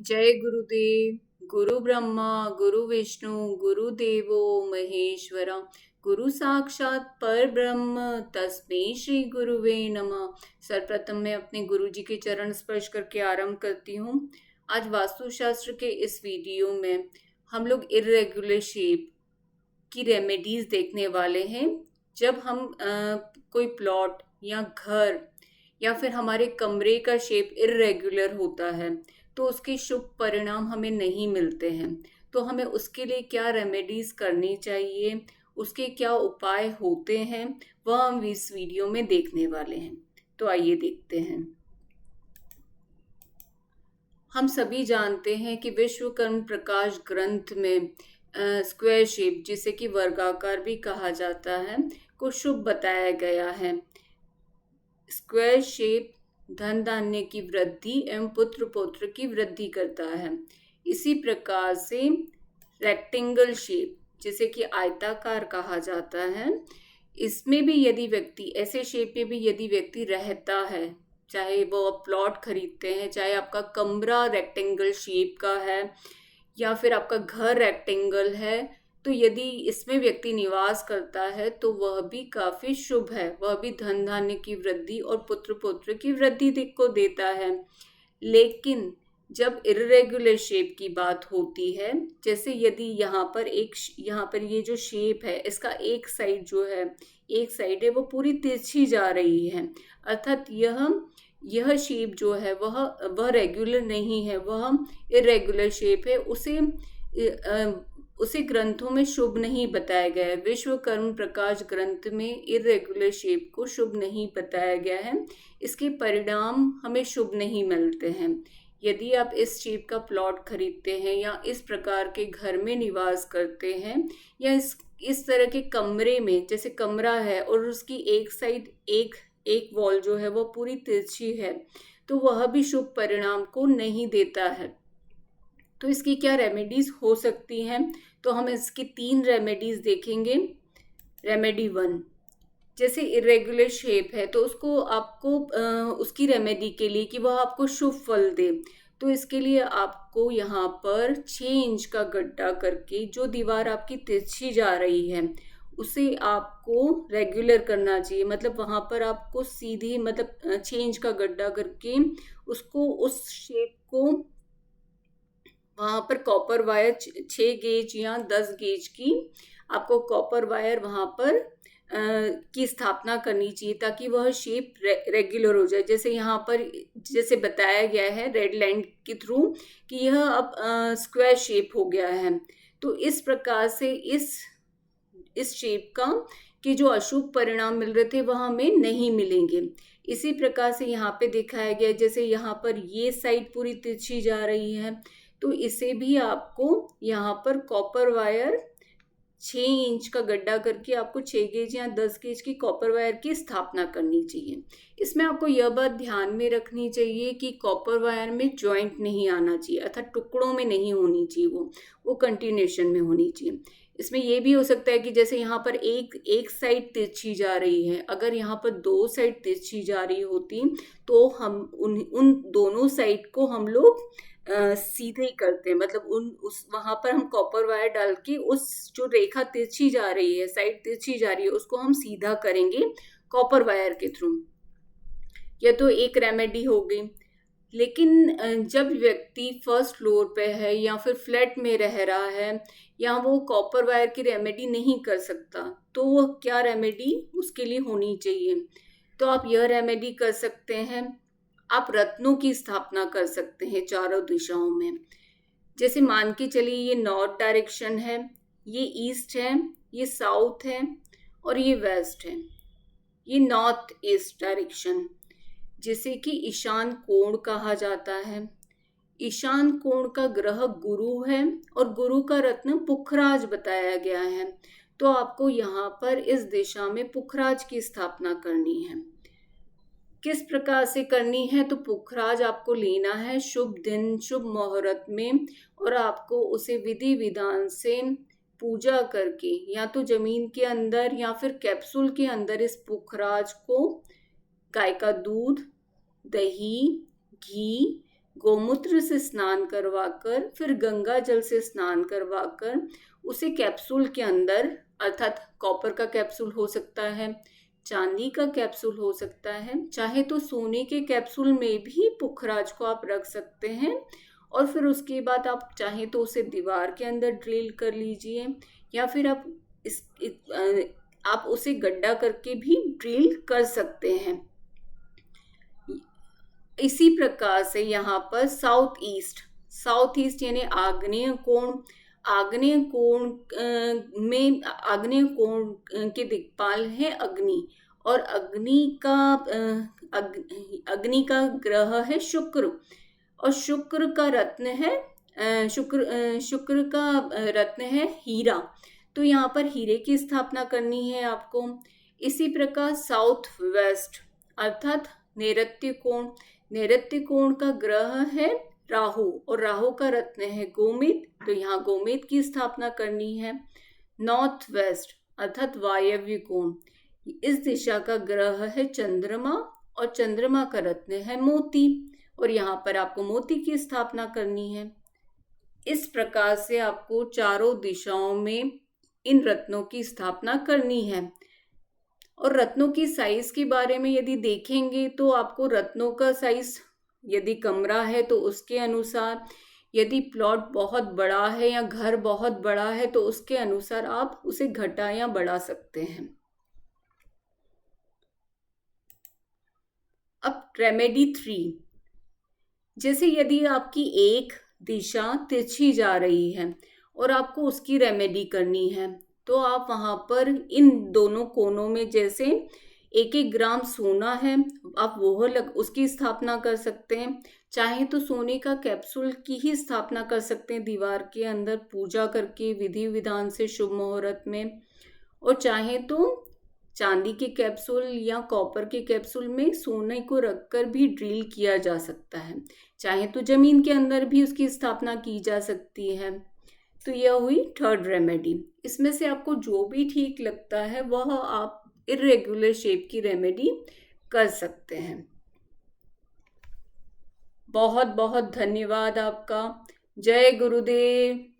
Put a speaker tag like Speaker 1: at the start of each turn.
Speaker 1: जय गुरुदेव। गुरु ब्रह्मा गुरु विष्णु गुरुदेवो महेश्वरा, गुरु साक्षात पर ब्रह्म तस्मै श्री गुरुवे नमः। सर्वप्रथम मैं अपने गुरु जी के चरण स्पर्श करके आरंभ करती हूँ। आज वास्तुशास्त्र के इस वीडियो में हम लोग इर्रेगुलर शेप की रेमेडीज देखने वाले हैं। जब हम कोई प्लॉट या घर या फिर हमारे कमरे का शेप इर्रेगुलर होता है तो उसके शुभ परिणाम हमें नहीं मिलते हैं। तो हमें उसके लिए क्या रेमेडीज करनी चाहिए, उसके क्या उपाय होते हैं, वह हम इस वीडियो में देखने वाले हैं। तो आइए देखते हैं। हम सभी जानते हैं कि विश्वकर्म प्रकाश ग्रंथ में स्क्वायर शेप, जिसे कि वर्गाकार भी कहा जाता है, को शुभ बताया गया है। स्क्वायर शेप धन धान्य की वृद्धि एवं पुत्र पौत्र की वृद्धि करता है। इसी प्रकार से रेक्टेंगल शेप, जिसे कि आयताकार कहा जाता है, इसमें भी यदि व्यक्ति ऐसे शेप में भी यदि व्यक्ति रहता है, चाहे वो आप प्लॉट खरीदते हैं, चाहे आपका कमरा रेक्टेंगल शेप का है या फिर आपका घर रेक्टेंगल है, तो यदि इसमें व्यक्ति निवास करता है तो वह भी काफी शुभ है। वह भी धन धान्य की वृद्धि और पुत्र पौत्र की वृद्धि को देता है। लेकिन जब इर्रेगुलर शेप की बात होती है, जैसे यदि यहाँ पर ये जो शेप है, इसका एक साइड है वो पूरी तिरछी जा रही है, अर्थात यह शेप जो है वह रेगुलर नहीं है, वह इरेगुलर शेप है। उसे ग्रंथों में शुभ नहीं बताया गया है। विश्वकर्म प्रकाश ग्रंथ में इरेगुलर शेप को शुभ नहीं बताया गया है। इसके परिणाम हमें शुभ नहीं मिलते हैं। यदि आप इस शेप का प्लॉट खरीदते हैं या इस प्रकार के घर में निवास करते हैं या इस तरह के कमरे में, जैसे कमरा है और उसकी एक साइड एक वॉल जो है वो पूरी तिरछी है, तो वह भी शुभ परिणाम को नहीं देता है। तो इसकी क्या रेमेडीज हो सकती हैं? तो हम इसकी 3 रेमेडीज देखेंगे। रेमेडी 1, जैसे इरेगुलर शेप है तो उसको आपको उसकी रेमेडी के लिए कि वह आपको शुभ फल दे, तो इसके लिए आपको यहाँ पर 6 इंच का गड्ढा करके जो दीवार आपकी तिरछी जा रही है उसे आपको रेगुलर करना चाहिए। मतलब वहां पर आपको सीधी, मतलब 6 इंच का गड्ढा करके उसको, उस शेप को वहां पर कॉपर वायर 6 गेज या 10 गेज की आपको कॉपर वायर वहां पर की स्थापना करनी चाहिए, ताकि वह शेप रेगुलर हो जाए। जैसे यहाँ पर जैसे बताया गया है रेड लाइन के थ्रू कि यह अब स्क्वायर शेप हो गया है। तो इस प्रकार से इस शेप का कि जो अशुभ परिणाम मिल रहे थे वह हमें नहीं मिलेंगे। इसी प्रकार से यहाँ पे दिखाया गया, जैसे यहाँ पर ये साइड पूरी तिरछी जा रही है, तो इसे भी आपको यहाँ पर कॉपर वायर 6 इंच का गड्ढा करके आपको 6 गेज या 10 गेज की कॉपर वायर की स्थापना करनी चाहिए। इसमें आपको यह बात ध्यान में रखनी चाहिए कि कॉपर वायर में जॉइंट नहीं आना चाहिए, अर्थात टुकड़ों में नहीं होनी चाहिए, वो कंटिन्यूएशन में होनी चाहिए। इसमें यह भी हो सकता है कि जैसे यहाँ पर एक साइड तिरछी जा रही है, अगर यहाँ पर 2 साइड तिरछी जा रही होती तो हम उन दोनों साइड को हम लोग सीधे ही करते हैं। मतलब वहां पर हम कॉपर वायर डाल के उस जो रेखा तिरछी जा रही है, साइड तिरछी जा रही है, उसको हम सीधा करेंगे कॉपर वायर के थ्रू। यह तो एक रेमेडी हो गई। लेकिन जब व्यक्ति फर्स्ट फ्लोर पे है या फिर फ्लैट में रह रहा है या वो कॉपर वायर की रेमेडी नहीं कर सकता, तो वो क्या रेमेडी उसके लिए होनी चाहिए? तो आप यह रेमेडी कर सकते हैं, आप रत्नों की स्थापना कर सकते हैं चारों दिशाओं में। जैसे मान के चलिए ये नॉर्थ डायरेक्शन है, ये ईस्ट है, ये साउथ है और ये वेस्ट है। ये नॉर्थ ईस्ट डायरेक्शन, जिसे कि ईशान कोण कहा जाता है। ईशान कोण का ग्रह गुरु है और गुरु का रत्न पुखराज बताया गया है। तो आपको यहाँ पर इस दिशा में पुखराज की स्थापना करनी है। किस प्रकार से करनी है? तो पुखराज आपको लेना है शुभ दिन शुभ मुहूर्त में, और आपको उसे विधि विधान से पूजा करके या तो जमीन के अंदर या फिर कैप्सूल के अंदर इस पुखराज को गाय का दूध, दही, घी, गोमूत्र से स्नान करवाकर, फिर गंगा जल से स्नान करवाकर उसे कैप्सूल के अंदर, अर्थात कॉपर का कैप्सूल हो सकता है, चांदी का कैप्सूल हो सकता है, चाहे तो सोने के कैप्सूल में भी पुखराज को आप रख सकते हैं, और फिर उसके बाद आप चाहे तो उसे दीवार के अंदर ड्रिल कर लीजिए, या फिर आप उसे गड्ढा करके भी ड्रिल कर सकते हैं। इसी प्रकार से यहाँ पर साउथ ईस्ट यानी आग्नेय कोण, आग्नेय कोण के दिक्पाल है अग्नि, और अग्नि का ग्रह है शुक्र, और शुक्र का रत्न है हीरा। तो यहाँ पर हीरे की स्थापना करनी है आपको। इसी प्रकार साउथ वेस्ट अर्थात नैऋत्य कोण का ग्रह है राहु, और राहु का रत्न है गोमेद, तो यहाँ गोमेद की स्थापना करनी है। नॉर्थ वेस्ट अर्थात वायव्य कोण, इस दिशा का ग्रह है चंद्रमा, और चंद्रमा का रत्न है मोती, और यहाँ पर आपको मोती की स्थापना करनी है। इस प्रकार से आपको चारों दिशाओं में इन रत्नों की स्थापना करनी है। और रत्नों की साइज के बारे में यदि देखेंगे तो आपको रत्नों का साइज, यदि कमरा है तो उसके अनुसार, यदि प्लॉट बहुत बड़ा है या घर बहुत बड़ा है तो उसके अनुसार आप उसे घटा या बढ़ा सकते हैं। अब रेमेडी 3, जैसे यदि आपकी एक दिशा तिरछी जा रही है और आपको उसकी रेमेडी करनी है, तो आप वहां पर इन दोनों कोनों में जैसे 1-1 ग्राम सोना है, आप उसकी स्थापना कर सकते हैं। चाहे तो सोने का कैप्सूल की ही स्थापना कर सकते हैं दीवार के अंदर पूजा करके विधि विधान से शुभ मुहूर्त में, और चाहे तो चांदी के कैप्सूल या कॉपर के कैप्सूल में सोने को रखकर भी ड्रिल किया जा सकता है, चाहे तो जमीन के अंदर भी उसकी स्थापना की जा सकती है। तो यह हुई थर्ड रेमेडी। इसमें से आपको जो भी ठीक लगता है वह आप इर्रेगुलर शेप की रेमेडी कर सकते हैं। बहुत बहुत धन्यवाद आपका। जय गुरुदेव।